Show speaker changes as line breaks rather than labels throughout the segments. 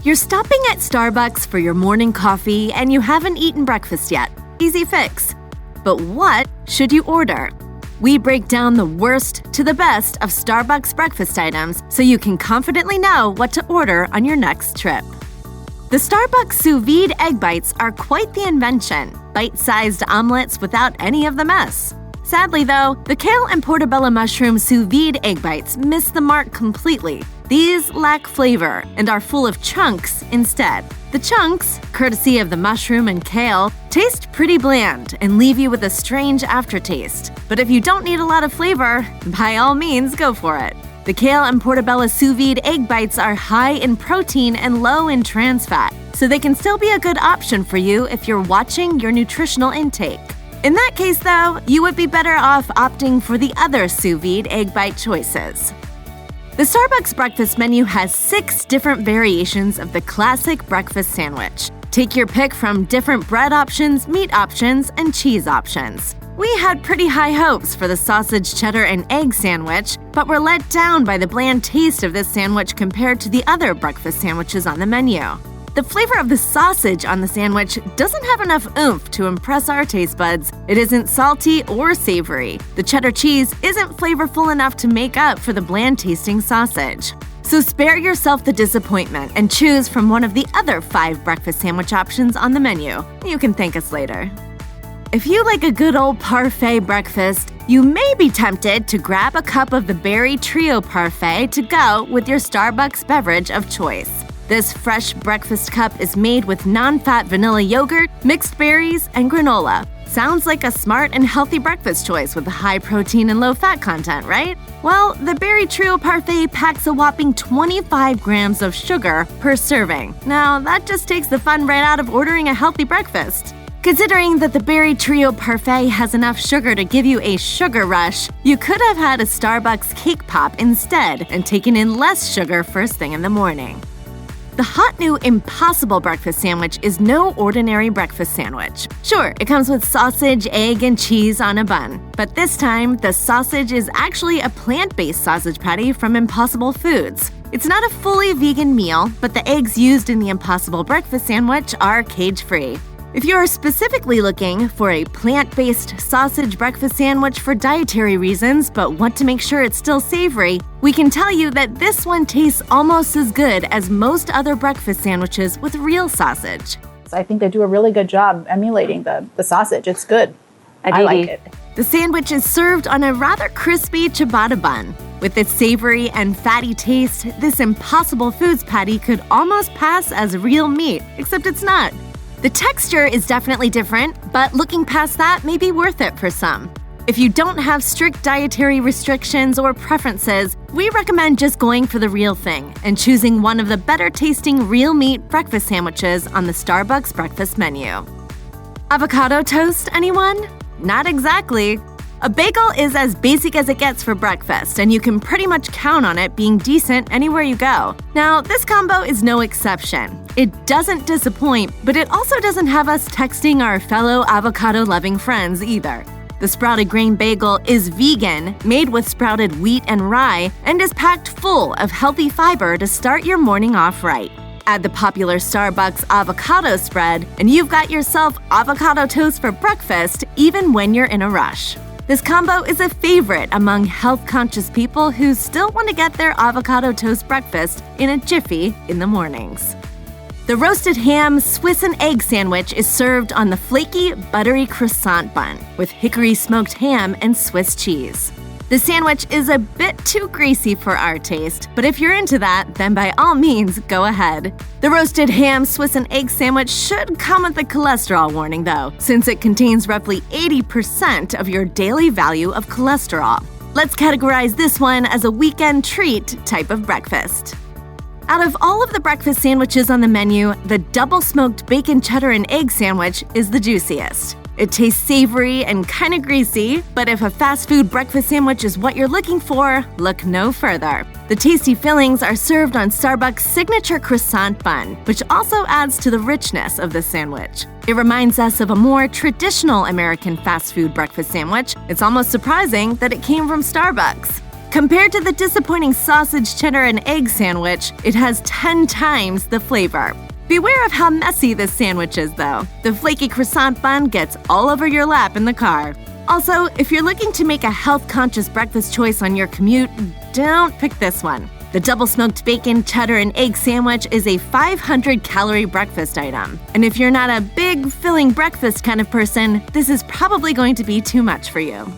You're stopping at Starbucks for your morning coffee and you haven't eaten breakfast yet. Easy fix. But what should you order? We break down the worst to the best of Starbucks breakfast items so you can confidently know what to order on your next trip. The Starbucks sous vide egg bites are quite the invention, bite-sized omelets without any of the mess. Sadly though, the kale and portabella mushroom sous vide egg bites miss the mark completely. These lack flavor and are full of chunks instead. The chunks, courtesy of the mushroom and kale, taste pretty bland and leave you with a strange aftertaste. But if you don't need a lot of flavor, by all means go for it. The kale and portabella sous vide egg bites are high in protein and low in trans fat, so they can still be a good option for you if you're watching your nutritional intake. In that case though, you would be better off opting for the other sous vide egg bite choices. The Starbucks breakfast menu has 6 different variations of the classic breakfast sandwich. Take your pick from different bread options, meat options, and cheese options. We had pretty high hopes for the sausage, cheddar, and egg sandwich, but were let down by the bland taste of this sandwich compared to the other breakfast sandwiches on the menu. The flavor of the sausage on the sandwich doesn't have enough oomph to impress our taste buds. It isn't salty or savory. The cheddar cheese isn't flavorful enough to make up for the bland-tasting sausage. So spare yourself the disappointment and choose from one of the other 5 breakfast sandwich options on the menu. You can thank us later. If you like a good old parfait breakfast, you may be tempted to grab a cup of the berry trio parfait to go with your Starbucks beverage of choice. This fresh breakfast cup is made with non-fat vanilla yogurt, mixed berries, and granola. Sounds like a smart and healthy breakfast choice with a high protein and low fat content, right? Well, the Berry Trio Parfait packs a whopping 25 grams of sugar per serving. Now, that just takes the fun right out of ordering a healthy breakfast. Considering that the Berry Trio Parfait has enough sugar to give you a sugar rush, you could have had a Starbucks cake pop instead and taken in less sugar first thing in the morning. The hot new Impossible breakfast sandwich is no ordinary breakfast sandwich. Sure, it comes with sausage, egg, and cheese on a bun. But this time, the sausage is actually a plant-based sausage patty from Impossible Foods. It's not a fully vegan meal, but the eggs used in the Impossible breakfast sandwich are cage-free. If you're specifically looking for a plant-based sausage breakfast sandwich for dietary reasons but want to make sure it's still savory, we can tell you that this one tastes almost as good as most other breakfast sandwiches with real sausage.
I think they do a really good job emulating the sausage. It's good. I like it.
The sandwich is served on a rather crispy ciabatta bun. With its savory and fatty taste, this Impossible Foods patty could almost pass as real meat, except it's not. The texture is definitely different, but looking past that may be worth it for some. If you don't have strict dietary restrictions or preferences, we recommend just going for the real thing and choosing one of the better-tasting real meat breakfast sandwiches on the Starbucks breakfast menu. Avocado toast, anyone? Not exactly. A bagel is as basic as it gets for breakfast, and you can pretty much count on it being decent anywhere you go. Now, this combo is no exception. It doesn't disappoint, but it also doesn't have us texting our fellow avocado-loving friends either. The sprouted grain bagel is vegan, made with sprouted wheat and rye, and is packed full of healthy fiber to start your morning off right. Add the popular Starbucks avocado spread, and you've got yourself avocado toast for breakfast even when you're in a rush. This combo is a favorite among health-conscious people who still want to get their avocado toast breakfast in a jiffy in the mornings. The roasted ham Swiss and egg sandwich is served on the flaky, buttery croissant bun with hickory smoked ham and Swiss cheese. The sandwich is a bit too greasy for our taste, but if you're into that, then by all means, go ahead. The roasted ham Swiss and egg sandwich should come with a cholesterol warning though, since it contains roughly 80% of your daily value of cholesterol. Let's categorize this one as a weekend treat type of breakfast. Out of all of the breakfast sandwiches on the menu, the double-smoked bacon cheddar and egg sandwich is the juiciest. It tastes savory and kind of greasy, but if a fast food breakfast sandwich is what you're looking for, look no further. The tasty fillings are served on Starbucks' signature croissant bun, which also adds to the richness of the sandwich. It reminds us of a more traditional American fast food breakfast sandwich. It's almost surprising that it came from Starbucks. Compared to the disappointing sausage, cheddar, and egg sandwich, it has 10 times the flavor. Beware of how messy this sandwich is, though. The flaky croissant bun gets all over your lap in the car. Also, if you're looking to make a health-conscious breakfast choice on your commute, don't pick this one. The double-smoked bacon, cheddar, and egg sandwich is a 500-calorie breakfast item. And if you're not a big, filling breakfast kind of person, this is probably going to be too much for you.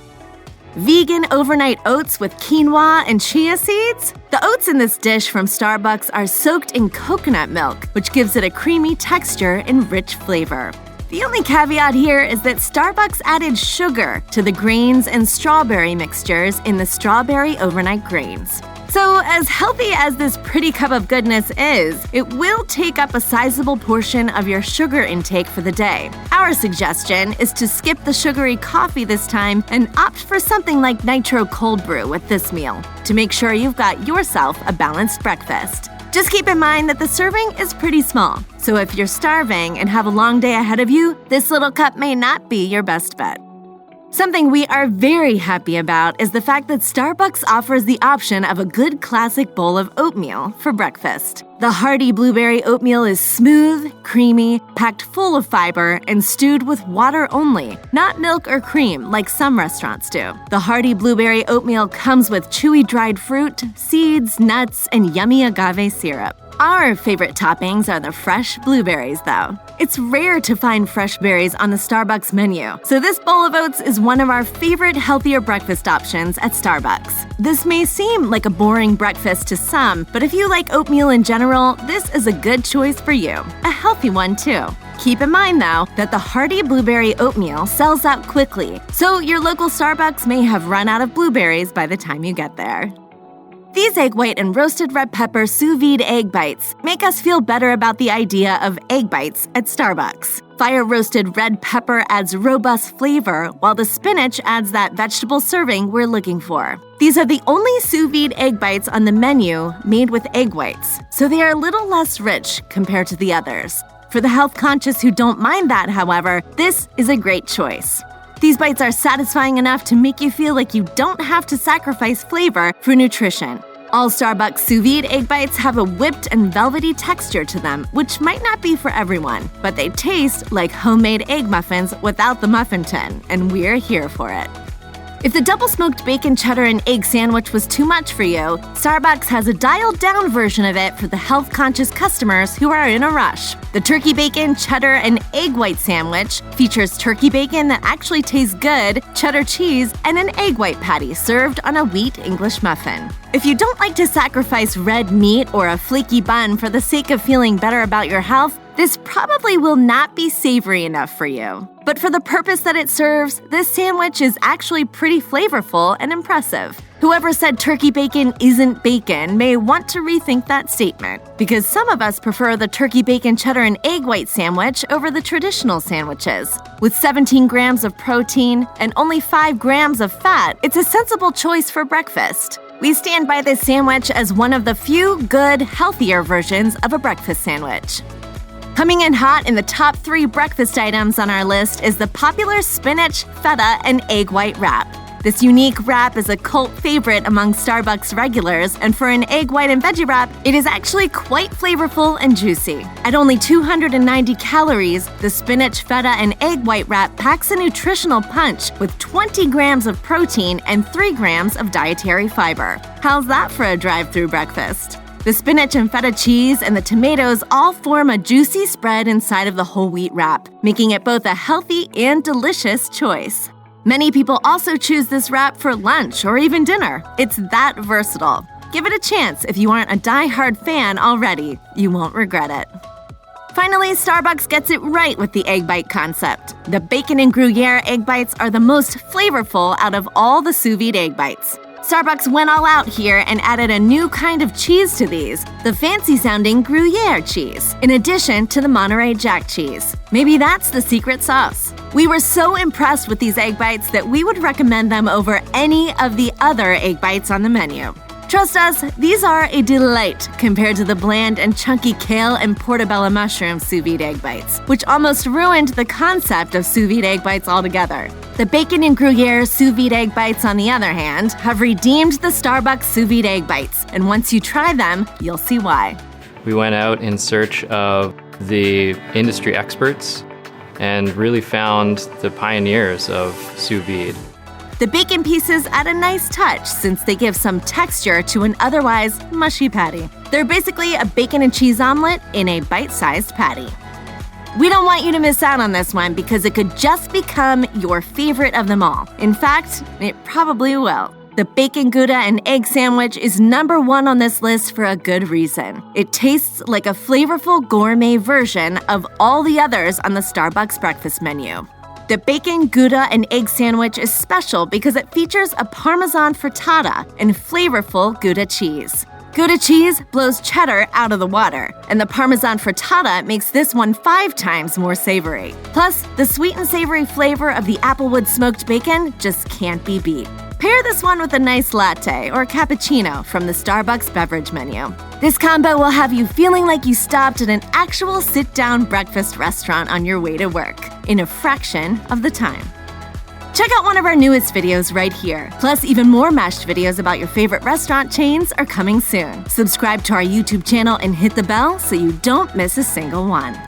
Vegan overnight oats with quinoa and chia seeds? The oats in this dish from Starbucks are soaked in coconut milk, which gives it a creamy texture and rich flavor. The only caveat here is that Starbucks added sugar to the grains and strawberry mixtures in the strawberry overnight grains. So, as healthy as this pretty cup of goodness is, it will take up a sizable portion of your sugar intake for the day. Our suggestion is to skip the sugary coffee this time and opt for something like nitro cold brew with this meal to make sure you've got yourself a balanced breakfast. Just keep in mind that the serving is pretty small, so if you're starving and have a long day ahead of you, this little cup may not be your best bet. Something we are very happy about is the fact that Starbucks offers the option of a good classic bowl of oatmeal for breakfast. The Hearty blueberry oatmeal is smooth, creamy, packed full of fiber, and stewed with water only, not milk or cream like some restaurants do. The Hearty blueberry oatmeal comes with chewy dried fruit, seeds, nuts, and yummy agave syrup. Our favorite toppings are the fresh blueberries, though. It's rare to find fresh berries on the Starbucks menu, so this bowl of oats is one of our favorite healthier breakfast options at Starbucks. This may seem like a boring breakfast to some, but if you like oatmeal in general, this is a good choice for you. A healthy one, too. Keep in mind, though, that the Hearty blueberry oatmeal sells out quickly, so your local Starbucks may have run out of blueberries by the time you get there. These egg white and roasted red pepper sous vide egg bites make us feel better about the idea of egg bites at Starbucks. Fire-roasted red pepper adds robust flavor, while the spinach adds that vegetable serving we're looking for. These are the only sous vide egg bites on the menu made with egg whites, so they are a little less rich compared to the others. For the health-conscious who don't mind that, however, this is a great choice. These bites are satisfying enough to make you feel like you don't have to sacrifice flavor for nutrition. All Starbucks sous vide egg bites have a whipped and velvety texture to them, which might not be for everyone, but they taste like homemade egg muffins without the muffin tin, and we're here for it. If the double-smoked bacon, cheddar, and egg sandwich was too much for you, Starbucks has a dialed-down version of it for the health-conscious customers who are in a rush. The turkey bacon, cheddar, and egg white sandwich features turkey bacon that actually tastes good, cheddar cheese, and an egg white patty served on a wheat English muffin. If you don't like to sacrifice red meat or a flaky bun for the sake of feeling better about your health, this probably will not be savory enough for you. But for the purpose that it serves, this sandwich is actually pretty flavorful and impressive. Whoever said turkey bacon isn't bacon may want to rethink that statement, because some of us prefer the turkey bacon, cheddar, and egg white sandwich over the traditional sandwiches. With 17 grams of protein and only 5 grams of fat, it's a sensible choice for breakfast. We stand by this sandwich as one of the few good, healthier versions of a breakfast sandwich. Coming in hot in the top 3 breakfast items on our list is the popular spinach, feta, and egg white wrap. This unique wrap is a cult favorite among Starbucks regulars, and for an egg white and veggie wrap, it is actually quite flavorful and juicy. At only 290 calories, the spinach, feta, and egg white wrap packs a nutritional punch with 20 grams of protein and 3 grams of dietary fiber. How's that for a drive-through breakfast? The spinach and feta cheese and the tomatoes all form a juicy spread inside of the whole wheat wrap, making it both a healthy and delicious choice. Many people also choose this wrap for lunch or even dinner. It's that versatile. Give it a chance if you aren't a die-hard fan already. You won't regret it. Finally, Starbucks gets it right with the egg bite concept. The bacon and Gruyère egg bites are the most flavorful out of all the sous vide egg bites. Starbucks went all out here and added a new kind of cheese to these, the fancy-sounding Gruyère cheese, in addition to the Monterey Jack cheese. Maybe that's the secret sauce. We were so impressed with these egg bites that we would recommend them over any of the other egg bites on the menu. Trust us, these are a delight compared to the bland and chunky kale and portabella mushroom sous vide egg bites, which almost ruined the concept of sous vide egg bites altogether. The bacon and Gruyère sous vide egg bites, on the other hand, have redeemed the Starbucks sous vide egg bites, and once you try them, you'll see why.
We went out in search of the industry experts and really found the pioneers of sous vide.
The bacon pieces add a nice touch since they give some texture to an otherwise mushy patty. They're basically a bacon and cheese omelet in a bite-sized patty. We don't want you to miss out on this one because it could just become your favorite of them all. In fact, it probably will. The bacon gouda and egg sandwich is #1 on this list for a good reason. It tastes like a flavorful gourmet version of all the others on the Starbucks breakfast menu. The bacon gouda and egg sandwich is special because it features a Parmesan frittata and flavorful Gouda cheese. Gouda cheese blows cheddar out of the water, and the Parmesan frittata makes this one 5 times more savory. Plus, the sweet and savory flavor of the applewood smoked bacon just can't be beat. Pair this one with a nice latte or cappuccino from the Starbucks beverage menu. This combo will have you feeling like you stopped at an actual sit-down breakfast restaurant on your way to work in a fraction of the time. Check out one of our newest videos right here. Plus, even more mashed videos about your favorite restaurant chains are coming soon. Subscribe to our YouTube channel and hit the bell so you don't miss a single one.